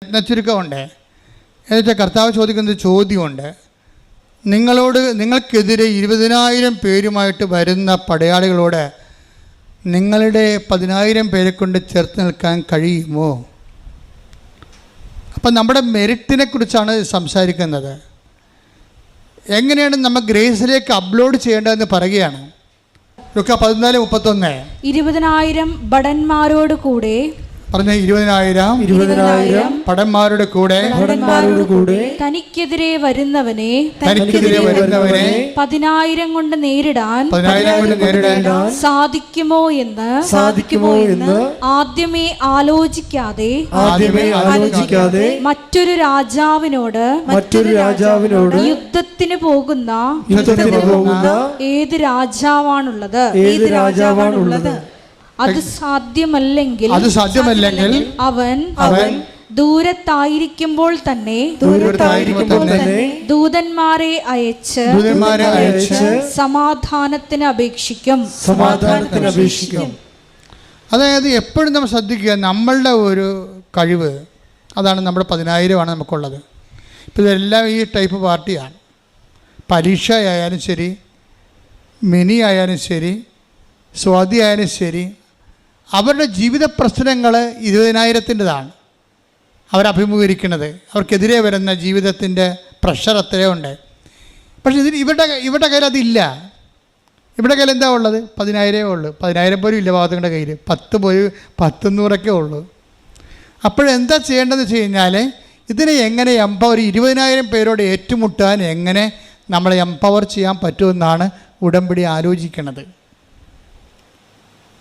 രത്നച്ചുരുക്കമുണ്ട്. എന്നുവെച്ചാൽ കർത്താവ് ചോദിക്കുന്ന ചോദ്യമുണ്ട്. നിങ്ങൾക്കെതിരെ 20,000 പേരുമായിട്ട് വരുന്ന പടയാളികളോട് നിങ്ങളുടെ 10,000 പേരെ കൊണ്ട് ചേർത്ത് നിൽക്കാൻ കഴിയുമോ? അപ്പം നമ്മുടെ മെറിറ്റിനെ കുറിച്ചാണ് സംസാരിക്കുന്നത്. എങ്ങനെയാണ് നമ്മൾ ഗ്രേസിലേക്ക് അപ്ലോഡ് ചെയ്യേണ്ടതെന്ന് പറയുകയാണ്. ലൂക്കാ 14:31 20,000 ഭടന്മാരോട് കൂടെ പറഞ്ഞ 20,000 ഭടന്മാരുടെ കൂടെ തനിക്കെതിരെ വരുന്നവനെ 10,000 കൊണ്ട് നേരിടാൻ സാധിക്കുമോ എന്ന് ആദ്യമേ ആലോചിക്കാതെ മറ്റൊരു രാജാവിനോട് യുദ്ധത്തിന് പോകുന്ന ഏത് രാജാവാണുള്ളത്? അത് സാധ്യമല്ലെങ്കിൽ അവൻ ദൂരത്തായിരിക്കുമ്പോൾ തന്നെ ദൂതന്മാരെ അയച്ച് സമാധാനത്തിന് അപേക്ഷിക്കും. അതായത് എപ്പോഴും നമ്മൾ ശ്രദ്ധിക്കുക, നമ്മളുടെ ഒരു കഴിവ് അതാണ്. നമ്മുടെ 10,000 നമുക്കുള്ളത്. ഇപ്പം ഇതെല്ലാം ഈ ടൈപ്പ് പാർട്ടിയാണ്. പരീക്ഷ ആയാലും ശരി, മിനി ആയാലും ശരി, സ്വാതി ആയാലും ശരി, അവരുടെ ജീവിത പ്രശ്നങ്ങൾ 20,000-ൻ്റെതാണ് അവരഭിമുഖീകരിക്കുന്നത്. അവർക്കെതിരെ വരുന്ന ജീവിതത്തിൻ്റെ പ്രഷർ അത്രയുണ്ട്. പക്ഷേ ഇവരുടെ കയ്യിൽ അതില്ല. ഇവരുടെ കയ്യിൽ എന്താ ഉള്ളത്? 10,000 ഉള്ളൂ. 10,000 പോലും ഇല്ല ഭാഗത്തുങ്ങളുടെ കയ്യിൽ. 10,100 ഉള്ളൂ. അപ്പോഴെന്താ ചെയ്യേണ്ടതെന്ന് വെച്ച് കഴിഞ്ഞാൽ, ഇതിനെ എങ്ങനെ ഒരു 20,000 പേരോട് ഏറ്റുമുട്ടാൻ എങ്ങനെ നമ്മളെ എംപവർ ചെയ്യാൻ പറ്റുമെന്നാണ് ഉടമ്പടി ആലോചിക്കുന്നത്.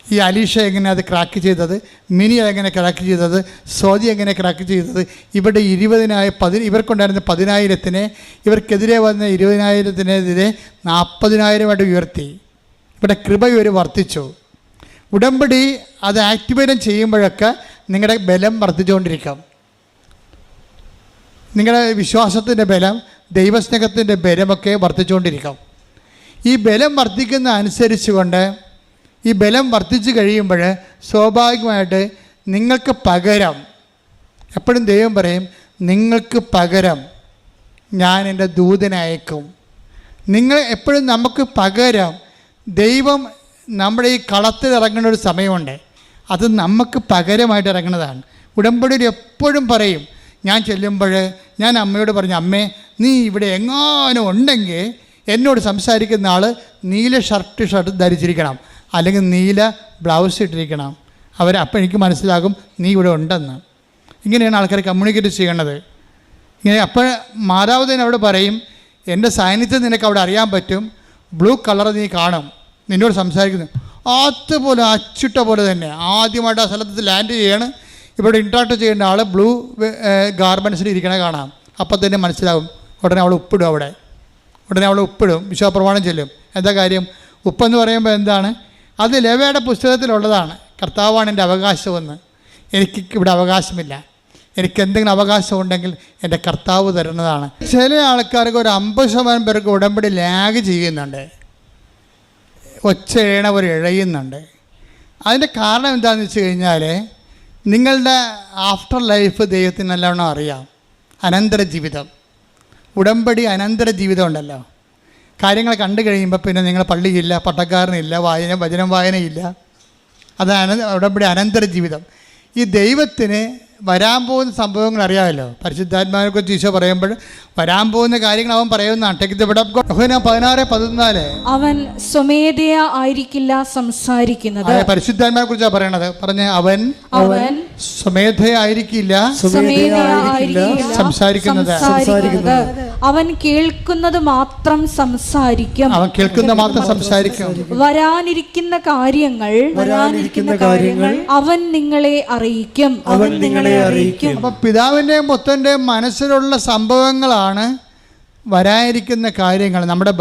ഈ അലീഷ എങ്ങനെ അത് ക്രാക്ക് ചെയ്തത്, മിനി എങ്ങനെ ക്രാക്ക് ചെയ്തത്, സ്വാതി എങ്ങനെ ക്രാക്ക് ചെയ്തത്, ഇവിടെ 20,000 ഇവർക്കുണ്ടായിരുന്ന 10,000-നെ ഇവർക്കെതിരെ വന്ന 20,000-നെതിരെ 40,000 ഉയർത്തി. ഇവിടെ കൃപ ഇവർ വർദ്ധിച്ചു. ഉടമ്പടി അത് ആക്ടിവേറ്റ് ചെയ്യുമ്പോഴൊക്കെ നിങ്ങളുടെ ബലം വർദ്ധിച്ചുകൊണ്ടിരിക്കും. നിങ്ങളുടെ വിശ്വാസത്തിൻ്റെ ബലം, ദൈവസ്നേഹത്തിൻ്റെ ബലമൊക്കെ വർദ്ധിച്ചുകൊണ്ടിരിക്കും. ഈ ബലം വർദ്ധിക്കുന്ന അനുസരിച്ചുകൊണ്ട് ഈ ബലം വർദ്ധിച്ചു കഴിയുമ്പോൾ സ്വാഭാവികമായിട്ട് നിങ്ങൾക്ക് പകരം, എപ്പോഴും ദൈവം പറയും, നിങ്ങൾക്ക് പകരം ഞാൻ എൻ്റെ ദൂതനെ അയക്കും. നിങ്ങൾ എപ്പോഴും നമുക്ക് പകരം ദൈവം നമ്മുടെ ഈ കളത്തിൽ ഇറങ്ങുന്ന ഒരു സമയമുണ്ട്. അത് നമുക്ക് പകരമായിട്ട് ഇറങ്ങുന്നതാണ്. ഉടമ്പടിയിൽ എപ്പോഴും പറയും, ഞാൻ ചെല്ലുമ്പോൾ ഞാൻ അമ്മയോട് പറഞ്ഞു, അമ്മേ നീ ഇവിടെ എങ്ങാനും ഉണ്ടെങ്കിൽ എന്നോട് സംസാരിക്കുന്ന ആൾ നീല ഷർട്ട് ധരിച്ചിരിക്കണം, അല്ലെങ്കിൽ നീല ബ്ലൗസ് ഇട്ടിരിക്കണം. അപ്പോൾ എനിക്ക് മനസ്സിലാകും നീ ഇവിടെ ഉണ്ടെന്ന്. ഇങ്ങനെയാണ് ആൾക്കാർ കമ്മ്യൂണിക്കേറ്റ് ചെയ്യേണ്ടത്. ഇങ്ങനെ അപ്പോൾ മാതാവ് അവിടെ പറയും, എൻ്റെ സാന്നിധ്യം നിനക്ക് അവിടെ അറിയാൻ പറ്റും, ബ്ലൂ കളർ നീ കാണും, നിന്നോട് സംസാരിക്കുന്നു. അതുപോലെ അച്ചിട്ട പോലെ തന്നെ ആദ്യമായിട്ട് ആ സ്ഥലത്ത് ലാൻഡ് ചെയ്യാണ്. ഇവിടെ ഇൻട്രാക്ട് ചെയ്യേണ്ട ആൾ ബ്ലൂ ഗാർമെൻറ്റ്സിൽ ഇരിക്കണേ കാണാം. അപ്പം തന്നെ മനസ്സിലാകും. ഉടനെ അവൾ ഉപ്പിടും. ഉടനെ അവൾ ഉപ്പിടും, വിശ്വാസപ്രമാണം ചെല്ലും. എന്താ കാര്യം? ഉപ്പെന്ന് പറയുമ്പോൾ എന്താണ്? അത് ലേവ്യയുടെ പുസ്തകത്തിലുള്ളതാണ്. കർത്താവാണ് എൻ്റെ അവകാശമെന്ന്. എനിക്ക് ഇവിടെ അവകാശമില്ല. എനിക്ക് എന്തെങ്കിലും അവകാശം ഉണ്ടെങ്കിൽ എൻ്റെ കർത്താവ് തരുന്നതാണ്. ചില ആൾക്കാർക്ക് ഒരു 50% പേർക്ക് ഉടമ്പടി ലാഗ് ചെയ്യുന്നുണ്ട്, ഒച്ചയണവർ ഇഴയുന്നുണ്ട്. അതിൻ്റെ കാരണം എന്താണെന്ന് വെച്ച് കഴിഞ്ഞാൽ, നിങ്ങളുടെ ആഫ്റ്റർ ലൈഫ് ദൈവത്തിന് നല്ലവണ്ണം അറിയാം. അനന്തര ജീവിതം, ഉടമ്പടി അനന്തര ജീവിതം ഉണ്ടല്ലോ. കാര്യങ്ങൾ കണ്ടു കഴിയുമ്പോൾ പിന്നെ നിങ്ങൾ പള്ളിയില്ല, പട്ടക്കാരനില്ല, വചനം വായനയില്ല. അതാണ് ഉടമ്പടി അനന്തര ജീവിതം. ഈ ദൈവത്തിന് വരാൻ പോകുന്ന സംഭവങ്ങൾ അറിയാമല്ലോ. പരിശുദ്ധാത്മാവിനെ കുറിച്ച് ഈശോ പറയുമ്പോൾ വരാൻ പോകുന്ന കാര്യങ്ങൾ അവൻ പറയുന്നതാണ്. 16:14 അവൻ സ്വമേധയാ ആയിരിക്കില്ല സംസാരിക്കുന്നത്. പരിശുദ്ധാത്മാവിനെ കുറിച്ചാണ് പറയണത്. അവൻ സ്വമേധയാ ആയിരിക്കില്ല സംസാരിക്കുന്നത്. അവൻ കേൾക്കുന്നത് മാത്രം സംസാരിക്കും. വരാനിരിക്കുന്ന കാര്യങ്ങൾ അവൻ നിങ്ങളെ അറിയിക്കും. അപ്പൊ പിതാവിന്റെയും പുത്രന്റെയും മനസ്സിലുള്ള സംഭവങ്ങളാണ് വരാനിരിക്കുന്ന കാര്യങ്ങൾ. നമ്മുടെ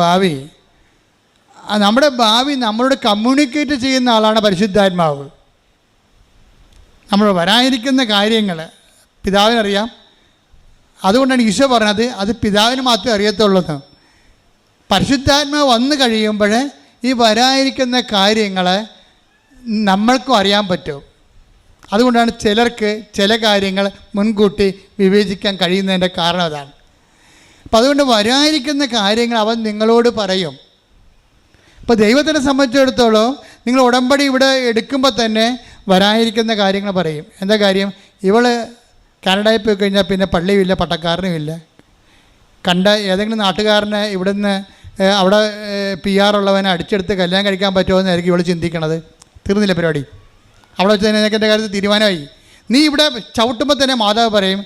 ഭാവി നമ്മളോട് കമ്മ്യൂണിക്കേറ്റ് ചെയ്യുന്ന ആളാണ് പരിശുദ്ധാത്മാവ്. നമ്മൾ വരാനിരിക്കുന്ന കാര്യങ്ങൾ പിതാവിനറിയാം. അതുകൊണ്ടാണ് ഈശോ പറഞ്ഞത് അത് പിതാവിന് മാത്രമേ അറിയത്തുള്ളൂ. പരിശുദ്ധാത്മാവ് വന്നു കഴിയുമ്പോൾ ഈ വരാനിരിക്കുന്ന കാര്യങ്ങൾ നമ്മൾക്കും അറിയാൻ പറ്റും. അതുകൊണ്ടാണ് ചിലർക്ക് ചില കാര്യങ്ങൾ മുൻകൂട്ടി വിവേചിക്കാൻ കഴിയുന്നതിൻ്റെ കാരണം അതാണ്. അപ്പം അതുകൊണ്ട് വരാനിരിക്കുന്ന കാര്യങ്ങൾ അവൻ നിങ്ങളോട് പറയും. ഇപ്പോൾ ദൈവത്തിനെ സംബന്ധിച്ചിടത്തോളം നിങ്ങൾ ഉടമ്പടി ഇവിടെ എടുക്കുമ്പോൾ തന്നെ വരാനിരിക്കുന്ന കാര്യങ്ങൾ പറയും. എന്താ കാര്യം? ഇവൾ കാനഡയിൽ പോയി കഴിഞ്ഞാൽ പിന്നെ പള്ളിയുമില്ല, പട്ടക്കാരനുമില്ല. കണ്ട ഏതെങ്കിലും നാട്ടുകാരനെ ഇവിടുന്ന് അവിടെ PR ഉള്ളവനെ അടിച്ചെടുത്ത് കല്യാണം കഴിക്കാൻ പറ്റുമോ എന്നായിരിക്കും ഇവൾ ചിന്തിക്കണത്. തീർന്നില്ല പരിപാടി. അവിടെ വെച്ച് തന്നെ എനിക്ക് എൻ്റെ കാര്യത്തിൽ തീരുമാനമായി. നീ ഇവിടെ ചവിട്ടുമ്പോൾ തന്നെ മാതാവ് പറയും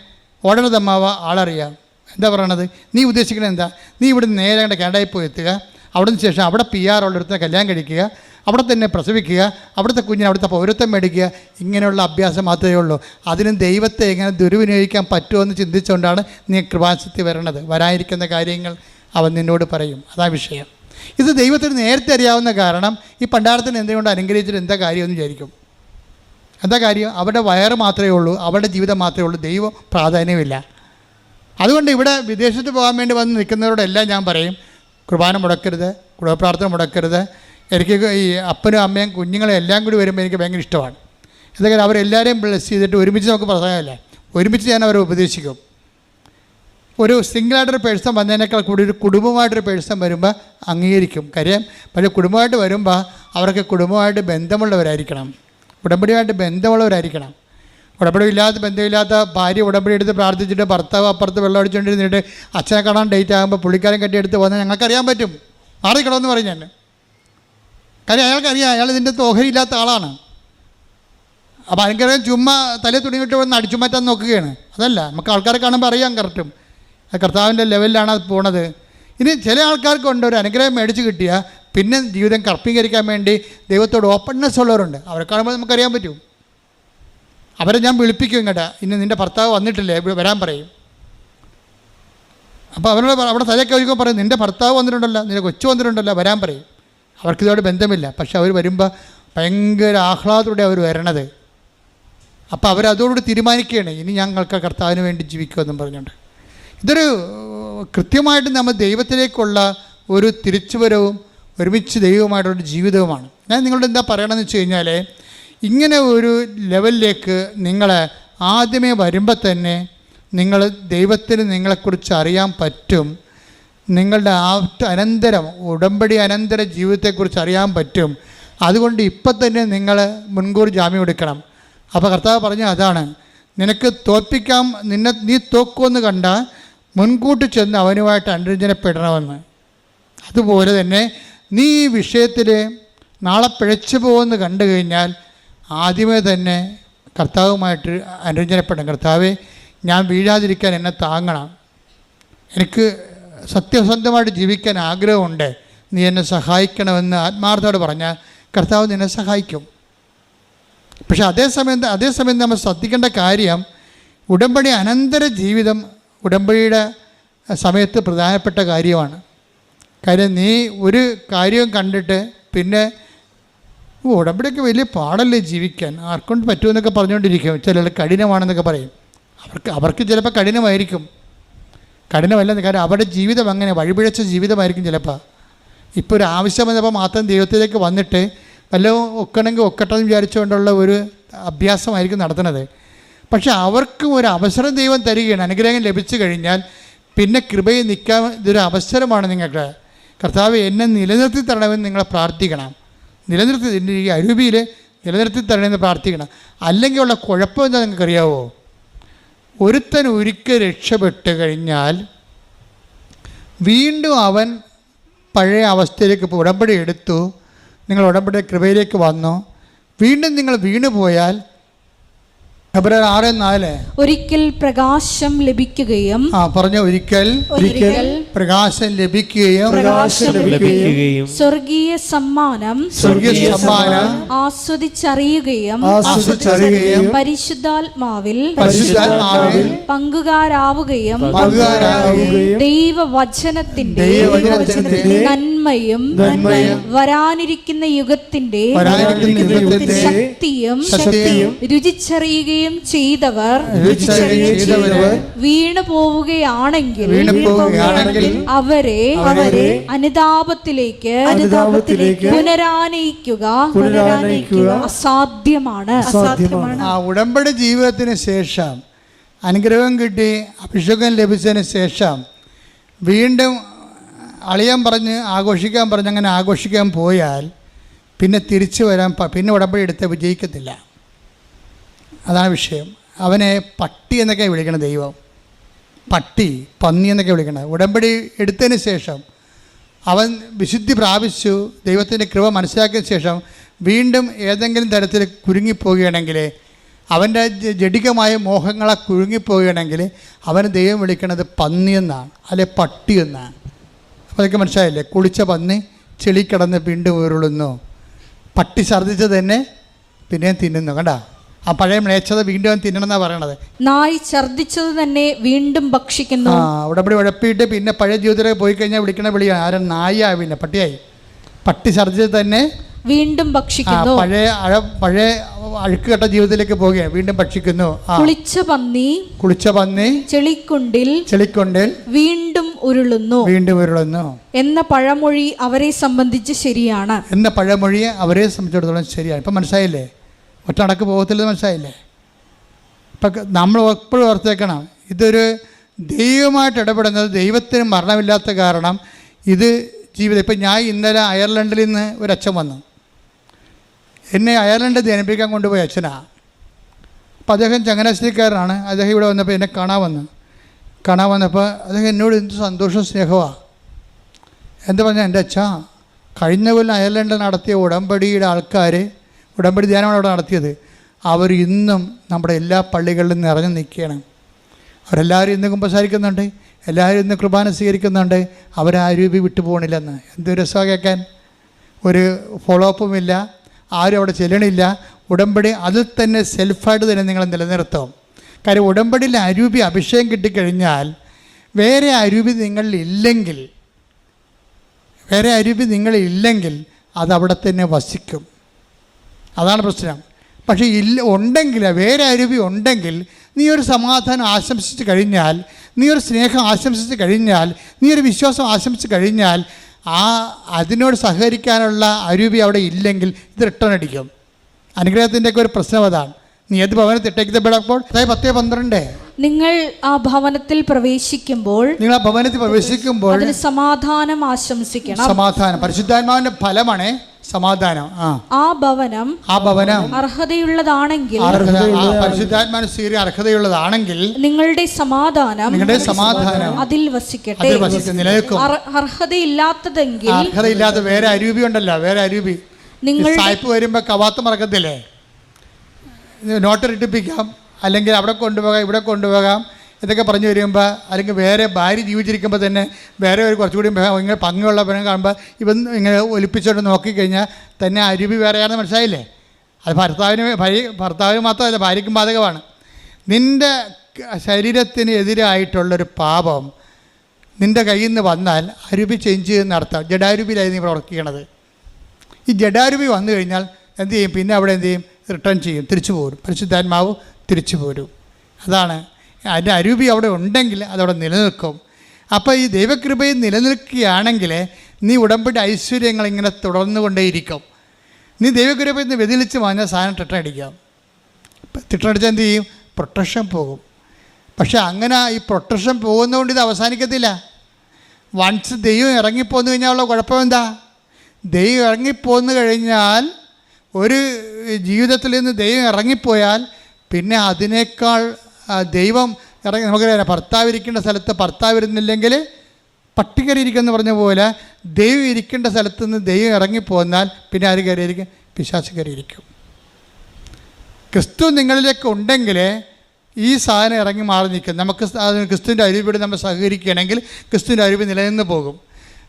ഓടണതമ്മാവ ആളറിയാം. എന്താ പറയണത്? നീ ഉദ്ദേശിക്കുന്നത് എന്താ? നീ ഇവിടുന്ന് നേരെ കാനഡയിൽ പോയി എത്തുക, അവിടുന്ന് ശേഷം അവിടെ PR ഉള്ളിടത്ത് കല്യാണം കഴിക്കുക, അവിടെ തന്നെ പ്രസവിക്കുക, അവിടുത്തെ കുഞ്ഞിന് അവിടുത്തെ പൗരത്വം മേടിക്കുക. ഇങ്ങനെയുള്ള അഭ്യാസം മാത്രമേ ഉള്ളൂ. അതിനും ദൈവത്തെ എങ്ങനെ ദുർവിനിയോഗിക്കാൻ പറ്റുമെന്ന് ചിന്തിച്ചുകൊണ്ടാണ് നീ കൃപാസനത്തിൽ വരണത്. വരാനിരിക്കുന്ന കാര്യങ്ങൾ അവൻ നിന്നോട് പറയും. അതാ വിഷയം. ഇത് ദൈവത്തിന് നേരത്തെ അറിയാവുന്ന കാരണം ഈ പണ്ടാരത്തിന് എന്തുകൊണ്ട് അനുഗ്രഹിച്ചിട്ട് എന്താ കാര്യമെന്ന് വിചാരിക്കും. എന്താ കാര്യം? അവരുടെ വയറ് മാത്രമേ ഉള്ളൂ, അവരുടെ ജീവിതം മാത്രമേ ഉള്ളൂ, ദൈവം പ്രാധാന്യമില്ല. അതുകൊണ്ട് ഇവിടെ വിദേശത്ത് പോകാൻ വേണ്ടി വന്ന് നിൽക്കുന്നവരോടെല്ലാം ഞാൻ പറയും, കുർബാന മുടക്കരുത്, കുടുംബപ്രാർത്ഥന മുടക്കരുത്. എനിക്ക് ഈ അപ്പനും അമ്മയും കുഞ്ഞുങ്ങളും എല്ലാം കൂടി വരുമ്പോൾ എനിക്ക് ഭയങ്കര ഇഷ്ടമാണ്. എന്തെങ്കിലും അവരെല്ലാവരെയും ബ്ലെസ് ചെയ്തിട്ട് ഒരുമിച്ച് നമുക്ക് പ്രസംഗമല്ല, ഒരുമിച്ച് ഞാൻ അവരെ ഉപദേശിക്കും. ഒരു സിംഗിളായിട്ടൊരു പേഴ്സൺ വന്നതിനേക്കാൾ കൂടി ഒരു കുടുംബമായിട്ടൊരു പേഴ്സൺ വരുമ്പോൾ അംഗീകരിക്കും. കാര്യം പക്ഷേ കുടുംബമായിട്ട് വരുമ്പോൾ അവർക്ക് കുടുംബമായിട്ട് ബന്ധമുള്ളവരായിരിക്കണം, ഉടമ്പടിയായിട്ട് ബന്ധമുള്ളവരായിരിക്കണം. ഉടമ്പടി ബന്ധമില്ലാത്ത ഭാര്യ ഉടമ്പടി എടുത്ത് പ്രാർത്ഥിച്ചിട്ട് ഭർത്താവ് അപ്പുറത്ത് വെള്ളം അടിച്ചുകൊണ്ടിരുന്നിട്ട് അച്ഛനെ കാണാൻ ഡേറ്റ് ആകുമ്പോൾ പുള്ളിക്കാരൻ കെട്ടിയെടുത്ത് വന്നാൽ ഞങ്ങൾക്കറിയാൻ പറ്റും. മാറിക്കണമെന്ന് പറയും ഞാൻ. കാര്യം അയാൾക്കറിയാം അയാൾ ഇതിൻ്റെ ഓഹരിയില്ലാത്ത ആളാണ്. അപ്പോൾ എനിക്കറിയാം ചുമ്മാ തലേ തുണിയിട്ട് വന്ന് അടിച്ചു മാറ്റാൻ നോക്കുകയാണ്. അതല്ല, നമുക്ക് ആൾക്കാരെ കാണുമ്പോൾ അറിയാം കറക്റ്റും കർത്താവിൻ്റെ ലെവലിലാണ് അത് പോണത്. ഇനി ചില ആൾക്കാർക്കുണ്ട് ഒരു അനുഗ്രഹം മേടിച്ച് കിട്ടിയാൽ പിന്നെ ജീവിതം കർപ്പീകരിക്കാൻ വേണ്ടി ദൈവത്തോട് ഓപ്പൺനെസ് ഉള്ളവരുണ്ട്. അവരെ കാണുമ്പോൾ നമുക്കറിയാൻ പറ്റും. അവരെ ഞാൻ വിളിപ്പിക്കും ഇങ്ങോട്ട്, ഇന്ന് നിൻ്റെ ഭർത്താവ് വന്നിട്ടില്ലേ വരാൻ പറയും. അപ്പോൾ അവരോട് അവിടെ തലയൊക്കെ ഒഴിക്കുമ്പോൾ പറയും നിൻ്റെ ഭർത്താവ് വന്നിട്ടുണ്ടല്ലോ, നിൻ്റെ കൊച്ചു വന്നിട്ടുണ്ടല്ലോ വരാൻ പറയും. അവർക്കിതോട് ബന്ധമില്ല, പക്ഷെ അവർ വരുമ്പോൾ ഭയങ്കര ആഹ്ലാദത്തോടെ അവർ വരണത്. അപ്പോൾ അവരതോടുകൂടി തീരുമാനിക്കുകയാണ് ഇനി ഞങ്ങൾക്ക് കർത്താവിന് വേണ്ടി ജീവിക്കുമെന്നും പറഞ്ഞുകൊണ്ട്. ഇതൊരു കൃത്യമായിട്ട് നമ്മൾ ദൈവത്തിലേക്കുള്ള ഒരു തിരിച്ചുവരവും ഒരുമിച്ച് ദൈവവുമായിട്ടുള്ള ജീവിതവുമാണ്. ഞാൻ നിങ്ങളോട് എന്താ പറയണമെന്ന് വെച്ച് കഴിഞ്ഞാൽ, ഇങ്ങനെ ഒരു ലെവലിലേക്ക് നിങ്ങൾ ആദ്യമേ വരുമ്പോൾ തന്നെ നിങ്ങൾ ദൈവത്തിന് നിങ്ങളെക്കുറിച്ച് അറിയാൻ പറ്റും. നിങ്ങളുടെ അനന്തരം ഉടമ്പടി അനന്തര ജീവിതത്തെക്കുറിച്ച് അറിയാൻ പറ്റും. അതുകൊണ്ട് ഇപ്പം തന്നെ നിങ്ങൾ മുൻകൂർ ജാമ്യം എടുക്കണം. അപ്പോൾ കർത്താവ് പറഞ്ഞ അതാണ്, നിനക്ക് തോൽപ്പിക്കാം, നീ തോക്കുമെന്ന് കണ്ടാൽ മുൻകൂട്ടി ചെന്ന് അവനുമായിട്ട് അനുരഞ്ജനപ്പെടണമെന്ന്. അതുപോലെ തന്നെ നീ ഈ വിഷയത്തിൽ നാളെ പിഴച്ചു പോകുമെന്ന് കണ്ടു കഴിഞ്ഞാൽ ആദ്യമേ തന്നെ കർത്താവുമായിട്ട് അനുരഞ്ജനപ്പെടണം. കർത്താവേ, ഞാൻ വീഴാതിരിക്കാൻ എന്നെ താങ്ങണം, എനിക്ക് സത്യസന്ധമായിട്ട് ജീവിക്കാൻ ആഗ്രഹമുണ്ട്, നീ എന്നെ സഹായിക്കണമെന്ന് ആത്മാർത്ഥത്തോട് പറഞ്ഞാൽ കർത്താവ് നിന്നെ സഹായിക്കും. പക്ഷെ അതേസമയം നമ്മൾ ശ്രദ്ധിക്കേണ്ട കാര്യം, ഉടമ്പടി അനന്തര ജീവിതം ഉടമ്പടിയുടെ സമയത്ത് പ്രധാനപ്പെട്ട കാര്യമാണ്. കാര്യം നീ ഒരു കാര്യവും കണ്ടിട്ട് പിന്നെ ഉടമ്പടിയൊക്കെ വലിയ പാടല്ലേ ജീവിക്കാൻ, ആർക്കൊണ്ട് പറ്റുമെന്നൊക്കെ പറഞ്ഞുകൊണ്ടിരിക്കും. ചിലർ കഠിനമാണെന്നൊക്കെ പറയും. അവർക്ക് ചിലപ്പോൾ കഠിനമായിരിക്കും, കഠിനമല്ലെന്ന്. കാരണം അവരുടെ ജീവിതം അങ്ങനെ വഴിപിഴച്ച ജീവിതമായിരിക്കും ചിലപ്പോൾ. ഇപ്പോൾ ഒരു ആവശ്യം വന്നപ്പോൾ മാത്രം ദൈവത്തിലേക്ക് വന്നിട്ട് വല്ലതും ഒക്കണമെങ്കിൽ ഒക്കട്ടെന്ന് വിചാരിച്ചുകൊണ്ടുള്ള ഒരു അഭ്യാസമായിരിക്കും നടത്തുന്നത്. പക്ഷെ അവർക്ക് ഒരു അവസരം ദൈവം തരികയാണ്. അനുഗ്രഹം ലഭിച്ചു കഴിഞ്ഞാൽ പിന്നെ കൃപയിൽ നിൽക്കാൻ ഇതൊരു അവസരമാണ് നിങ്ങൾക്ക്. കർത്താവ് എന്നെ നിലനിർത്തി തരണമെന്ന് നിങ്ങളെ പ്രാർത്ഥിക്കണം. നിലനിർത്തി ഈ അരൂപിയിൽ നിലനിർത്തി തരണമെന്ന് പ്രാർത്ഥിക്കണം. അല്ലെങ്കിൽ ഉള്ള കുഴപ്പം എന്താ നിങ്ങൾക്കറിയാവോ? ഒരുത്തൻ ഒരിക്കൽ രക്ഷപ്പെട്ട് കഴിഞ്ഞാൽ വീണ്ടും അവൻ പഴയ അവസ്ഥയിലേക്ക് ഉടമ്പടി എടുത്തു, നിങ്ങൾ ഉടമ്പടി കൃപയിലേക്ക് വന്നു, വീണ്ടും നിങ്ങൾ വീണുപോയാൽ ഫെബ്രുവരി 6:4 ഒരിക്കൽ പ്രകാശം ലഭിക്കുകയും ഒരിക്കൽ പ്രകാശം ലഭിക്കുകയും സ്വർഗീയ സമ്മാനം ആസ്വദിച്ചറിയുകയും പരിശുദ്ധാത്മാവിൽ പങ്കുകാരാവുകയും ദൈവവചനത്തിന്റെ നന്മയും വരാനിരിക്കുന്ന യുഗത്തിന്റെ ശക്തിയും രുചിച്ചറിയുകയും ചെയ്തവർ വീണു പോവുകയാണെങ്കിൽ അവരെ അനുതാപത്തിലേക്ക് പുനരാനയിക്കുക അസാധ്യമാണ്. ആ ഉടമ്പടി ജീവിതത്തിന് ശേഷം, അനുഗ്രഹം കിട്ടി അഭിഷേകം ലഭിച്ചതിന് ശേഷം വീണ്ടും അളിയാൻ പറഞ്ഞ് ആഘോഷിക്കാൻ പറഞ്ഞ് അങ്ങനെ ആഘോഷിക്കാൻ പോയാൽ പിന്നെ തിരിച്ചു വരാൻ പിന്നെ ഉടമ്പടി എടുത്ത് വിജയിക്കത്തില്ല. അതാണ് വിഷയം. അവനെ പട്ടി എന്നൊക്കെ വിളിക്കണം ദൈവം, പട്ടി പന്നി എന്നൊക്കെ വിളിക്കണം. ഉടമ്പടി എടുത്തതിന് ശേഷം അവൻ വിശുദ്ധി പ്രാപിച്ചു, ദൈവത്തിൻ്റെ കൃപ മനസ്സിലാക്കിയ ശേഷം വീണ്ടും ഏതെങ്കിലും തരത്തിൽ കുരുങ്ങിപ്പോവുകയാണെങ്കിൽ, അവൻ്റെ ജഡികമായ മോഹങ്ങളെ കുരുങ്ങിപ്പോവുകയാണെങ്കിൽ അവന് ദൈവം വിളിക്കുന്നത് പന്നി എന്നാണ്, അല്ലെ പട്ടി എന്നാണ്. അപ്പോൾ അതൊക്കെ മനസ്സിലായില്ലേ? കുളിച്ച പന്നി ചെളി കിടന്ന് വീണ്ടും ഉരുളുന്നു, പട്ടി ഛർദ്ദിച്ചത് തന്നെ പിന്നെയും തിന്നുന്നു. കണ്ടാ, ആ പഴയ മ്ലേച്ഛത വീണ്ടും തിന്നണമെന്നാണ് പറയണത്. നായി ഛർദ്ദിച്ചത് തന്നെ വീണ്ടും ഭക്ഷിക്കുന്നു. ഉടമ്പടി ഉഴപ്പിയിട്ട് പിന്നെ പഴയ ജീവിതത്തിലേക്ക് പോയി കഴിഞ്ഞാൽ വിളിക്കണ വിളിയാണ് ആരും നായായി, പിന്നെ പട്ടിയായി. പട്ടി ഛർദ്ദിച്ചത് തന്നെ വീണ്ടും ഭക്ഷിക്കുന്നു. പഴയ അഴുക്ക് കെട്ട ജീവിതത്തിലേക്ക് പോവുകയാണ്, വീണ്ടും ഭക്ഷിക്കുന്നു. കുളിച്ച പന്നി ചെളിക്കുണ്ടിൽ വീണ്ടും ഉരുളുന്നു എന്ന പഴമൊഴി അവരെ സംബന്ധിച്ച് ശരിയാണ്. അവരെ സംബന്ധിച്ചിടത്തോളം ശരിയാണ്. ഇപ്പം മനസ്സിലായില്ലേ? ഒറ്റ അടക്ക് പോകത്തില്ലെന്ന് മനസ്സിലായില്ലേ? ഇപ്പം നമ്മൾ എപ്പോഴും ഓർത്തേക്കണം, ഇതൊരു ദൈവമായിട്ട് ഇടപെടുന്നത്. ദൈവത്തിന് മരണമില്ലാത്ത കാരണം ഇത് ജീവിതം. ഇപ്പം ഞാൻ ഇന്നലെ അയർലൻഡിൽ നിന്ന് ഒരു അച്ഛൻ വന്നു, എന്നെ അയർലൻഡ് ധ്യാനിപ്പിക്കാൻ കൊണ്ടുപോയ അച്ഛനാണ്. അപ്പോൾ അദ്ദേഹം ചങ്ങനാശ്ശേരിക്കാരനാണ്. അദ്ദേഹം ഇവിടെ വന്നപ്പോൾ എന്നെ കാണാൻ വന്നപ്പോൾ അദ്ദേഹം എന്നോട് എന്ത് സന്തോഷവും സ്നേഹമാണ്. എന്താ പറഞ്ഞാൽ, എൻ്റെ അച്ഛാ, കഴിഞ്ഞ കൊല്ലം അയർലൻഡ് നടത്തിയ ഉടമ്പടിയുടെ ആൾക്കാർ, ഉടമ്പടി ധ്യാനമാണ് അവിടെ നടത്തിയത്, അവർ ഇന്നും നമ്മുടെ എല്ലാ പള്ളികളിലും നിറഞ്ഞു നിൽക്കുകയാണ്. അവരെല്ലാവരും ഇന്ന് കുമ്പസാരിക്കുന്നുണ്ട്, എല്ലാവരും ഇന്ന് കുർബാന സ്വീകരിക്കുന്നുണ്ട്. അവരാരൂപി വിട്ടു പോകണില്ലെന്ന്. എന്തൊരു രസമാണ് കേൾക്കാൻ. ഒരു ഫോളോ അപ്പുമില്ല, ആരും അവിടെ ചെല്ലണില്ല. ഉടമ്പടി അതിൽ തന്നെ സെൽഫായിട്ട് തന്നെ നിങ്ങൾ നിലനിർത്തും. കാര്യം ഉടമ്പടിയിൽ അരൂപി അഭിഷേകം കിട്ടിക്കഴിഞ്ഞാൽ വേറെ അരൂപി നിങ്ങളില്ലെങ്കിൽ അതവിടെ തന്നെ വസിക്കും. അതാണ് പ്രശ്നം. പക്ഷേ ഉണ്ടെങ്കിൽ, വേറെ അരൂപി ഉണ്ടെങ്കിൽ, നീ ഒരു സമാധാനം ആശംസിച്ച് കഴിഞ്ഞാൽ, നീ ഒരു സ്നേഹം ആശംസിച്ച് കഴിഞ്ഞാൽ, നീ ഒരു വിശ്വാസം ആശംസിച്ച് കഴിഞ്ഞാൽ, അതിനോട് സഹകരിക്കാനുള്ള അരൂപി അവിടെ ഇല്ലെങ്കിൽ ഇത് റിട്ടേൺ അടിക്കും. അനുഗ്രഹത്തിൻ്റെയൊക്കെ ഒരു പ്രശ്നം അതാണ്. നീ ഏത് ഭവനത്തിൽ ഇട്ടേക്കപ്പെടുമ്പോൾ 10:12 നിങ്ങൾ ആ ഭവനത്തിൽ പ്രവേശിക്കുമ്പോൾ അതിന് സമാധാനം ആശംസിക്കണം. സമാധാനം പരിശുദ്ധാത്മാവിന്റെ ഫലമാണ് സമാധാനം. ആ ഭവനം അർഹതയുള്ളതാണെങ്കിൽ, അർഹതയുള്ളതാണെങ്കിൽ നിങ്ങളുടെ സമാധാനം അതിൽ വസിക്കട്ടെ. അർഹതയില്ലാത്ത വേറെ അരൂപി ഉണ്ടല്ലോ, വേറെ അരൂപി. സായിപ്പ് വരുമ്പോൾ കവാത്ത് മറക്കത്തില്ലേ? നോട്ട് ഇട്ടിപ്പിക്കാം, അല്ലെങ്കിൽ അവിടെ കൊണ്ടുപോകാം, ഇവിടെ കൊണ്ടുപോകാം ഇതൊക്കെ പറഞ്ഞു വരുമ്പോൾ, അല്ലെങ്കിൽ വേറെ ഭാര്യ ജീവിച്ചിരിക്കുമ്പോൾ തന്നെ വേറെ ഒരു കുറച്ചുകൂടി ഇങ്ങനെ പങ്കുള്ളവരെ കാണുമ്പോൾ ഇവൻ ഇങ്ങനെ ഒലിപ്പിച്ചോണ്ട് നോക്കിക്കഴിഞ്ഞാൽ തന്നെ അരൂപി വേറെയാണെന്ന് മനസ്സിലായില്ലേ? അത് ഭർത്താവിന് മാത്രമല്ല, ഭാര്യയ്ക്കും ബാധകമാണ്. നിൻ്റെ ശരീരത്തിന് എതിരായിട്ടുള്ളൊരു പാപം നിൻ്റെ കയ്യിൽ നിന്ന് വന്നാൽ അരൂപി ചേഞ്ച് ചെയ്യുന്ന അർത്ഥം. ജഡാരൂപിയിലായി നീ പ്രവർത്തിക്കണത്. ഈ ജഡാരൂപി വന്നു കഴിഞ്ഞാൽ എന്ത് ചെയ്യും? പിന്നെ അവിടെ എന്ത് ചെയ്യും? റിട്ടേൺ ചെയ്യും, തിരിച്ചു പോരും. പരിശുദ്ധാത്മാവ് തിരിച്ചു പോരും. അതാണ് അതിൻ്റെ അരൂപി അവിടെ ഉണ്ടെങ്കിൽ അതവിടെ നിലനിൽക്കും. അപ്പോൾ ഈ ദൈവകൃപയിൽ നിലനിൽക്കുകയാണെങ്കിൽ നീ ഉടമ്പടി ഐശ്വര്യങ്ങൾ ഇങ്ങനെ തുടർന്നു കൊണ്ടേയിരിക്കും. നീ ദൈവകൃപയിൽ നിന്ന് വ്യതിലിച്ച് വാങ്ങിയ സാധനം തിട്ടടിക്കാം. തിട്ടടിച്ചാൽ എന്ത് ചെയ്യും? പ്രൊട്ടക്ഷൻ പോകും. പക്ഷേ അങ്ങനെ ഈ പ്രൊട്ടക്ഷൻ പോകുന്നതുകൊണ്ട് ഇത് അവസാനിക്കത്തില്ല. വൺസ് ദൈവം ഇറങ്ങിപ്പോന്നു കഴിഞ്ഞാൽ ഉള്ള കുഴപ്പം എന്താ? ദൈവം ഇറങ്ങിപ്പോന്നു കഴിഞ്ഞാൽ, ഒരു ജീവിതത്തിൽ നിന്ന് ദൈവം ഇറങ്ങിപ്പോയാൽ പിന്നെ അതിനേക്കാൾ ദൈവം ഇറങ്ങി, നമുക്കറിയാം, ഭർത്താവ് ഇരിക്കേണ്ട സ്ഥലത്ത് ഭർത്താവ് ഇരുന്നില്ലെങ്കിൽ പട്ടി കയറിയിരിക്കുമെന്ന് പറഞ്ഞ പോലെ ദൈവം ഇരിക്കേണ്ട സ്ഥലത്ത് നിന്ന് ദൈവം ഇറങ്ങിപ്പോന്നാൽ പിന്നെ ആര് കയറിയിരിക്കും? പിശാച് കയറിയിരിക്കും. ക്രിസ്തു നിങ്ങളിലേക്ക് ഉണ്ടെങ്കിൽ ഈ സാധനം ഇറങ്ങി മാറി നിൽക്കും. നമുക്ക് ക്രിസ്തുവിൻ്റെ അരൂപിയോട് നമ്മൾ സഹകരിക്കുകയാണെങ്കിൽ ക്രിസ്തുവിൻ്റെ അരൂപി നിലനിന്ന് പോകും.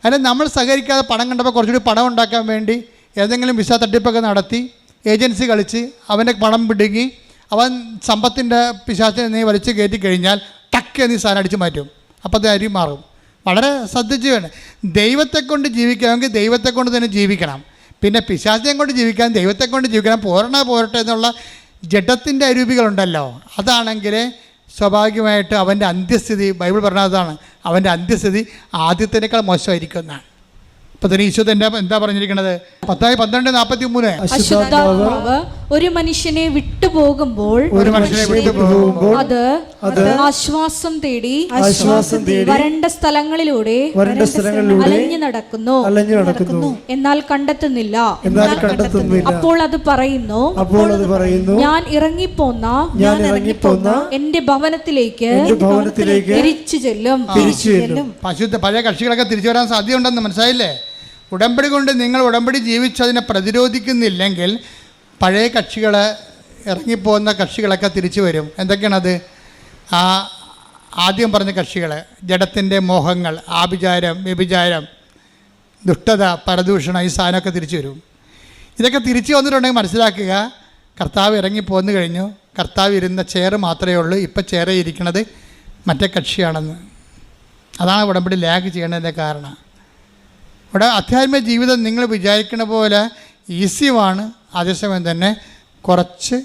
അല്ലെങ്കിൽ നമ്മൾ സഹകരിക്കാതെ പണം കണ്ടപ്പോൾ കുറച്ചുകൂടി പണം ഉണ്ടാക്കാൻ വേണ്ടി ഏതെങ്കിലും വിസ തട്ടിപ്പൊക്കെ നടത്തി ഏജൻസി കളിച്ച് അവൻ്റെ പണം പിടുങ്ങി അവൻ സമ്പത്തിൻ്റെ പിശാചിനെ നീ വലിച്ച് കയറ്റി കഴിഞ്ഞാൽ ടക്ക് നീ സാധനം അടിച്ച് മാറ്റും. അപ്പോൾ അത് അരി മാറും. വളരെ ശ്രദ്ധിച്ച് വേണം. ദൈവത്തെ കൊണ്ട് ജീവിക്കാമെങ്കിൽ ദൈവത്തെ കൊണ്ട് തന്നെ ജീവിക്കണം. പിന്നെ പിശാചിനെ കൊണ്ട് ജീവിക്കാൻ ദൈവത്തെ കൊണ്ട് ജീവിക്കണം. പോരട്ടെ എന്നുള്ള ജഡത്തിൻ്റെ അരൂപികളുണ്ടല്ലോ, അതാണെങ്കിൽ സ്വാഭാവികമായിട്ട് അവൻ്റെ അന്ത്യസ്ഥിതി ബൈബിൾ പറഞ്ഞതാണ്. അവൻ്റെ അന്ത്യസ്ഥിതി ആദ്യത്തേക്കാൾ മോശമായിരിക്കും എന്നാണ്. അപ്പോൾ തന്നെ ഈശോ എന്താ പറഞ്ഞിരിക്കുന്നത്? 10:12-43 അശുദ്ധാത്മാവ് ഒരു മനുഷ്യനെ വിട്ടുപോകുമ്പോൾ അത് ആശ്വാസം തേടി വരണ്ട സ്ഥലങ്ങളിലൂടെ അലഞ്ഞു നടക്കുന്നു, എന്നാൽ കണ്ടെത്തുന്നില്ല. അപ്പോൾ അത് പറയുന്നു, ഞാൻ ഇറങ്ങിപ്പോന്ന എന്റെ ഭവനത്തിലേക്ക് തിരിച്ചു ചെല്ലും. പഴയ കക്ഷികളൊക്കെ തിരിച്ചു വരാൻ സാധ്യതയുണ്ടെന്ന് മനസ്സിലായില്ലേ? ഉടമ്പടി കൊണ്ട് നിങ്ങൾ ഉടമ്പടി ജീവിച്ചതിനെ പ്രതിരോധിക്കുന്നില്ലെങ്കിൽ പഴയ കക്ഷികൾ, ഇറങ്ങിപ്പോകുന്ന കക്ഷികളൊക്കെ തിരിച്ചു വരും. എന്തൊക്കെയാണത്? ആദ്യം പറഞ്ഞ കക്ഷികൾ, ജഡത്തിൻ്റെ മോഹങ്ങൾ, ആഭിചാരം, വ്യഭിചാരം, ദുഷ്ടത, പരദൂഷണം, ഈ സാധനമൊക്കെ തിരിച്ചു വരും. ഇതൊക്കെ തിരിച്ചു വന്നിട്ടുണ്ടെങ്കിൽ മനസ്സിലാക്കുക, കർത്താവ് ഇറങ്ങിപ്പോന്നു കഴിഞ്ഞു. കർത്താവ് ഇരുന്ന ചെയർ മാത്രമേ ഉള്ളൂ, ഇപ്പം ചെയറിൽ ഇരിക്കുന്നത് മറ്റേ കക്ഷിയാണെന്ന്. അതാണ് ഉടമ്പടി ലാഗ് ചെയ്യേണ്ടതിൻ്റെ കാരണം. ഇവിടെ ആധ്യാത്മിക ജീവിതം നിങ്ങൾ വിചാരിക്കുന്ന പോലെ ഈസിയുമാണ്, അതേസമയം തന്നെ കുറച്ച്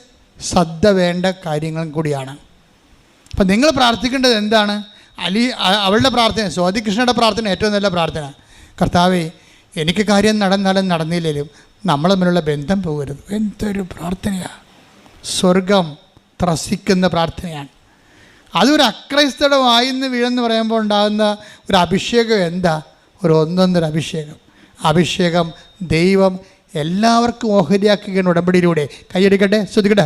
ശ്രദ്ധ വേണ്ട കാര്യങ്ങളും കൂടിയാണ്. അപ്പം നിങ്ങൾ പ്രാർത്ഥിക്കേണ്ടത് എന്താണ്? അവളുടെ പ്രാർത്ഥന, സ്വാതികൃഷ്ണയുടെ പ്രാർത്ഥന ഏറ്റവും നല്ല പ്രാർത്ഥന. കർത്താവേ, എനിക്ക് കാര്യം നടന്നാലും നടന്നില്ലെങ്കിലും നമ്മൾ തമ്മിലുള്ള ബന്ധം പോകരുത്. എന്തൊരു പ്രാർത്ഥനയാണ്! സ്വർഗം ത്രസിക്കുന്ന പ്രാർത്ഥനയാണ്. അതൊരു അക്രൈസ്തയുടെ വായിന്ന് വീഴെന്ന് പറയുമ്പോൾ ഉണ്ടാകുന്ന ഒരു അഭിഷേകം എന്താ? ഒരു ഒന്നൊന്നര അഭിഷേകം ദൈവം എല്ലാവർക്കും ഓഹരിയാക്കുകയാണ് ഉടമ്പടിയിലൂടെ. കൈയടിക്കട്ടെ, ശ്രുതിക്കട്ടെ.